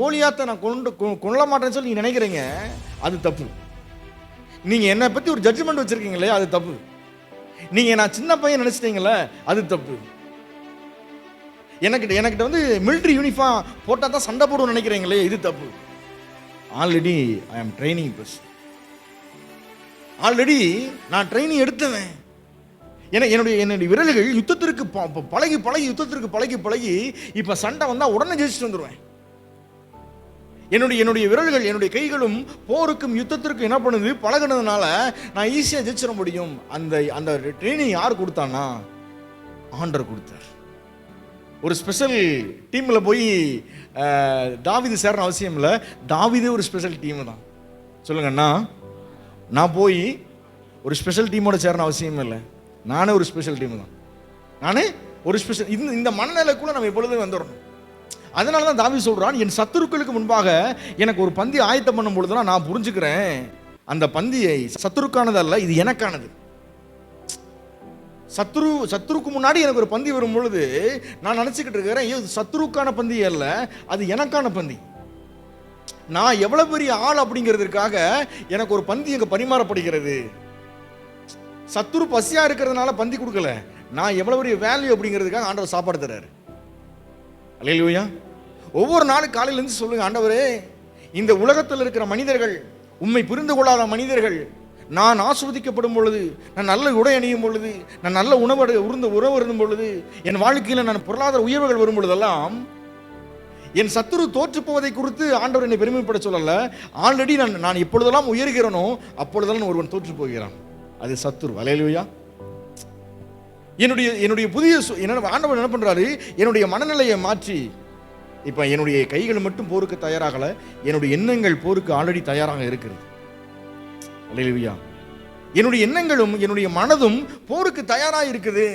கோலியாத்தை நான் கொள்ள மாட்டேன்னு சொல்லி நீங்க நினைக்கிறீங்க, அது தப்பு. நீங்க என்னை பத்தி ஒரு ஜட்ஜ்மெண்ட் வச்சிருக்கீங்களே, அது தப்பு. நீங்க நான் சின்ன பையன் நினைச்சிட்டீங்களே, அது தப்பு. எனக்கிட்ட வந்து மிலிட்டரி யூனிஃபார்ம் போட்டா தான் சண்டை போடுவோம் நினைக்கிறீங்களே, இது தப்பு. ஆல்ரெடி ஐ ஆம் ட்ரைனிங் பர்சன். ஆல்ரெடி நான் ட்ரைனிங் எடுத்தவன். என்னுடைய விரல்கள் யுத்தத்திற்கு பழகி இப்ப சண்டை வந்தா உடனே ஜெயிச்சுட்டு வந்துடுவேன். என்னுடைய விரல்கள், என்னுடைய கைகளும் போருக்கும் யுத்தத்திற்கும் என்ன பண்ணுது, பழகினதுனால நான் ஈஸியா ஜெயிச்சிட முடியும். அந்த ட்ரைனிங் யார் கொடுத்தானா? ஆண்டவர் கொடுத்தார். ஒரு ஸ்பெஷல் டீம்ல போய் தாவீது சேரணும் அவசியம் இல்லை. தாவீதே ஒரு ஸ்பெஷல் டீம் தான். சொல்லுங்கண்ணா, நான் போய் ஒரு ஸ்பெஷல் டீமோட சேரணும் அவசியம் இல்லை. நானே ஒரு ஸ்பெஷல் டீம் தான். நானே ஒரு ஸ்பெஷல். இந்த மனநிலைக்குள்ள நம்ம எப்பொழுதும் வந்துடணும். அதனால தான் தாவீது சொல்றான், என் சத்துருக்களுக்கு முன்பாக எனக்கு ஒரு பந்தி ஆயத்தம் பண்ணும் பொழுதுதான் நான் புரிஞ்சுக்கிறேன், அந்த பந்தியை சத்துருக்கானது அல்ல, இது எனக்கானது. சத்துருக்கு முன்னாடி எனக்கு ஒரு பந்தி வரும் பொழுது நான் நினைச்சுக்கிட்டு இருக்கிறேன், சத்துருக்கான பந்தி அல்ல, அது எனக்கான பந்தி. நான் எவ்வளவு பெரிய ஆள் அப்படிங்கிறதுக்காக எனக்கு ஒரு பந்தி எங்க பரிமாறப்படுகிறது. சத்துரு பசியா இருக்கிறதுனால பந்தி கொடுக்கல, நான் எவ்வளவு பெரிய வேல்யூ அப்படிங்கிறதுக்காக ஆண்டவர் சாப்பாடு தர்றாரு. அல்லேலூயா. ஒவ்வொரு நாளும் காலையில இருந்து சொல்லுங்க, ஆண்டவரே, இந்த உலகத்தில் இருக்கிற மனிதர்கள், உம்மை புரிந்து கொள்ளாத மனிதர்கள், நான் ஆஸ்வதிக்கப்படும் பொழுது, நான் நல்ல உடை அணியும் பொழுது, நான் நல்ல உணவு இருந்தும் பொழுது, என் வாழ்க்கையில் நான் பொருளாதார உயர்வுகள் வரும் பொழுதெல்லாம் என் சத்துரு தோற்று போவதை குறித்து ஆண்டவர் என்னை பெருமைப்பட சொல்லல. ஆல்ரெடி நான் எப்பொழுதெல்லாம் உயர்கிறேனோ அப்பொழுதெல்லாம் ஒருவன் தோற்று போகிறான், அது சத்துரு. அல்லேலூயா. என்னுடைய புதிய ஆண்டவர் என்ன பண்றாரு, என்னுடைய மனநிலையை மாற்றி, இப்ப என்னுடைய கைகள் மட்டும் போருக்கு தயாராகல, என்னுடைய எண்ணங்கள் போருக்கு ஆல்ரெடி தயாராக இருக்கிறது. அல்லேலூயா. என்னுடைய எண்ணங்களும் என்னுடைய மனதும் போருக்கு தயாராக இருக்குது.